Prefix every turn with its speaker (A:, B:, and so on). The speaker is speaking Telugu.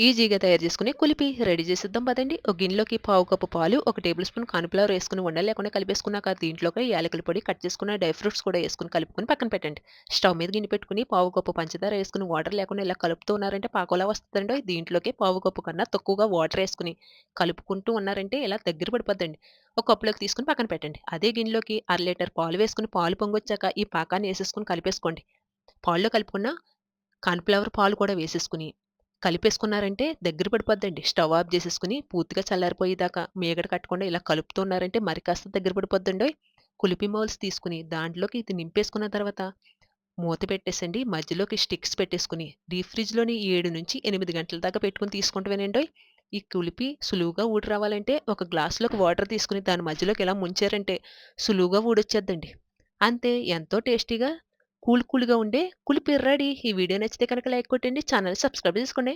A: ఈజీగా తయారు చేసుకునే కులిపి రెడీ చేసేద్దాం పదండి. ఒక గిన్నెలోకి పావు కప్పు పాలు, ఒక టేబుల్ స్పూన్ కార్న్‌ఫ్లవర్ వేసుకొని ఉండలు లేకుండా కలిపేసుకున్నాక దీంట్లోకి యాలకుల పొడి, కట్ చేసుకున్న డ్రై ఫ్రూట్స్ కూడా వేసుకొని కలుపుకొని పక్కన పెట్టండి. స్టవ్ మీద గిన్నె పెట్టుకొని పావు కప్పు పంచదార వేసుకొని వాటర్ లేకుండా ఇలా కలుపుతూ ఉన్నారంటే పాకంలా వస్తదండోయ్. దీంట్లోకి పావు కప్పు కన్నా తక్కువగా వాటర్ వేసుకొని కలుపుకుంటూ ఉన్నారంటే ఇలా దగ్గర పడిపోద్దండి. ఒక కప్‌లోకి తీసుకొని పక్కన పెట్టండి. అదే గిన్నెలోకి అర లీటర్ పాలు వేసుకొని పాలు పొంగొచ్చాక ఈ పాకాన్ని ఏసేసుకొని కలిపేసుకోండి. పాల్లో కలుపుకున్న కార్న్‌ఫ్లవర్ పాలు కూడా వేసేసుకొని, కలిపేసుకున్నారంటే దగ్గర పడిపోద్దండి. స్టవ్ ఆఫ్ జేసేసుకొని పూర్తిగా చల్లారిపోయేదాకా మీగడ కట్టకుండా ఇలా కలుపుతున్నారంటే మరి కాస్త దగ్గర పడిపోద్దండోయ్. కులిపి మౌల్స్ తీసుకొని దాంట్లోకి ఇది నింపేసుకున్న తర్వాత మూత పెట్టేసండి. మధ్యలోకి స్టిక్స్ పెట్టేసుకొని డీప్ ఫ్రిడ్జ్‌లోని 7-8 గంటల దాకా పెట్టుకొని తీసుకుంటేనండోయ్, ఈ కులిపి సులువుగా ఊడి రావాలంటే ఒక గ్లాస్‌లోకి వాటర్ తీసుకొని దాని మధ్యలోకి ఇలా ముంచారంటే సులువుగా ఊడొచ్చేద్దండి. అంతే ఎంతో టేస్టీగా కూల్ కూల్‌గా ఉండే కులిపి రెడీ. ఈ వీడియో నచ్చితే కనుక లైక్ కొట్టండి. ఛానెల్ సబ్స్క్రైబ్ చేసుకోండి.